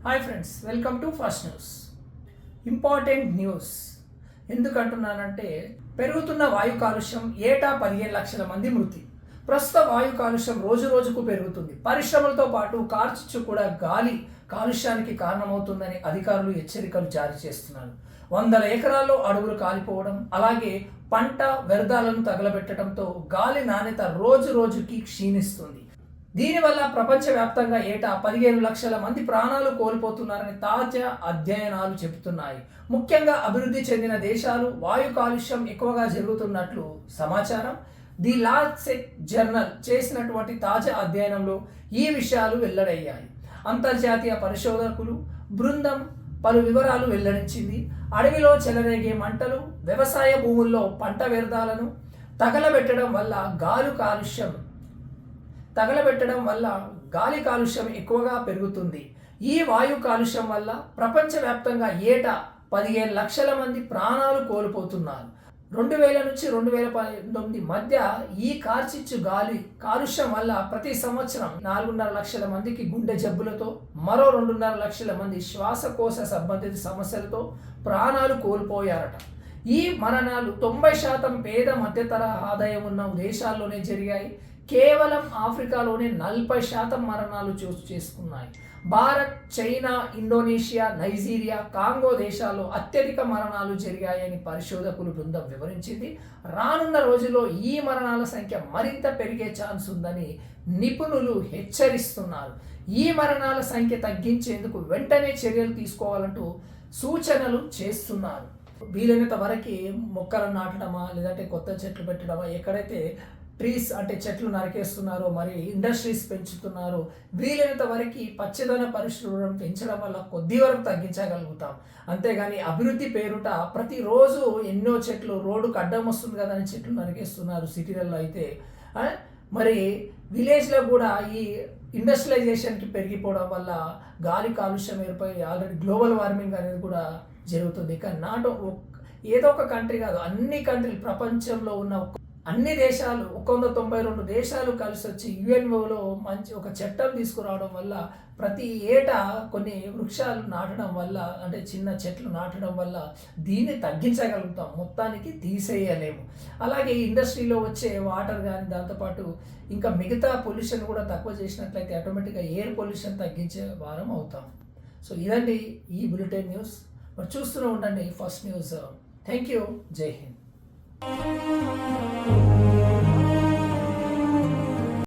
Hi friends, welcome to first news. Important news ఎందుకంటున్నానంటే, పెరుగుతున్న వాయు కాలుష్యం ఏటా 15 లక్షల మంది మృతి. ప్రస్తుత వాయు కాలుష్యం రోజు రోజుకు పెరుగుతుంది. పరిశ్రమలతో పాటు కార్చిచ్చు కూడా గాలి కాలుష్యానికి కారణమవుతుందని అధికారులు హెచ్చరికలు జారీ చేస్తున్నారు. వందల ఎకరాల్లో అడవులు కాలిపోవడం, అలాగే పంట వ్యర్థాలను తగలబెట్టడంతో గాలి నాణ్యత రోజు రోజుకి క్షీణిస్తుంది. దీనివల్ల ప్రపంచవ్యాప్తంగా ఏటా 15 లక్షల మంది ప్రాణాలు కోల్పోతున్నారని తాజా అధ్యయనాలు చెబుతున్నాయి. ముఖ్యంగా అభివృద్ధి చెందిన దేశాలు వాయు కాలుష్యం ఎక్కువగా జరుగుతున్నట్లు సమాచారం. ది లాన్సెట్ జర్నల్ చేసినటువంటి తాజా అధ్యయనంలో ఈ విషయాలు వెల్లడయ్యాయి. అంతర్జాతీయ పరిశోధకులు బృందం పలు వివరాలు వెల్లడించింది. అడవిలో చెలరేగే మంటలు, వ్యవసాయ భూముల్లో పంట వ్యర్థాలను తగలబెట్టడం వల్ల గాలి కాలుష్యం ఎక్కువగా పెరుగుతుంది. ఈ వాయు కాలుష్యం వల్ల ప్రపంచవ్యాప్తంగా ఏటా 15 లక్షల మంది ప్రాణాలు కోల్పోతున్నారు. 2000 నుంచి 2019 మధ్య ఈ కార్చిచ్చు గాలి కాలుష్యం వల్ల ప్రతి సంవత్సరం 4.5 లక్షల మందికి గుండె జబ్బులతో, మరో 2.5 లక్షల మంది శ్వాసకోశ సంబంధిత సమస్యలతో ప్రాణాలు కోల్పోయారట. ఈ మరణాలు 90% పేద మధ్యతరహా ఆదాయం ఉన్న దేశాల్లోనే జరిగాయి. కేవలం ఆఫ్రికాలోనే 40% మరణాలు చోటు చేసుకున్నాయి. Bharat, China, Indonesia, Nigeria, Congo దేశాల్లో అత్యధిక మరణాలు జరిగాయని పరిశోధకులు బృందం వివరించింది. రానున్న రోజుల్లో ఈ మరణాల సంఖ్య మరింత పెరిగే ఛాన్స్ ఉందని నిపుణులు హెచ్చరిస్తున్నారు. ఈ మరణాల సంఖ్య తగ్గించేందుకు వెంటనే చర్యలు తీసుకోవాలంటూ సూచనలు చేస్తున్నారు. వీలైనంత వరకు మొక్కలు నాటడమా, లేదంటే కొత్త చెట్లు పెట్టడమా, ఎక్కడైతే ట్రీస్ అంటే చెట్లు నరికేస్తున్నారో, మరి ఇండస్ట్రీస్ పెంచుతున్నారో, వీలైనంత వరకు పచ్చదన పరిశుభ్రం పెంచడం వల్ల కొద్ది వరకు తగ్గించగలుగుతాం. అంతేగాని అభివృద్ధి పేరుట ప్రతిరోజు ఎన్నో చెట్లు, రోడ్డుకు అడ్డం వస్తుంది కదా అని చెట్లు నరికేస్తున్నారు సిటీలలో. అయితే మరి విలేజ్లో కూడా ఈ ఇండస్ట్రియలైజేషన్కి పెరిగిపోవడం వల్ల గాలి కాలుష్యం ఏర్పడి ఆల్రెడీ గ్లోబల్ వార్మింగ్ అనేది కూడా జరుగుతుంది. కానీ ఏదో ఒక కంట్రీ కాదు, అన్ని కంట్రీలు, ప్రపంచంలో ఉన్న అన్ని దేశాలు 192 దేశాలు కలిసి వచ్చి యుఎన్ఓలో మంచి ఒక చట్టం తీసుకురావడం వల్ల ప్రతి ఏటా కొన్ని వృక్షాలు నాటడం వల్ల, అంటే చిన్న చెట్లు నాటడం వల్ల దీన్ని తగ్గించగలుగుతాం, మొత్తానికి తీసేయలేము. అలాగే ఇండస్ట్రీలో వచ్చే వాటర్ కానీ, దాంతోపాటు ఇంకా మిగతా పొల్యూషన్ కూడా తక్కువ చేసినట్లయితే ఆటోమేటిక్గా ఎయిర్ పొల్యూషన్ తగ్గించే వారం అవుతాం. సో ఇదండి ఈ బులెటిన్ న్యూస్. మరి చూస్తూనే ఉండండి ఫస్ట్ న్యూస్. Thank you. జై హింద్.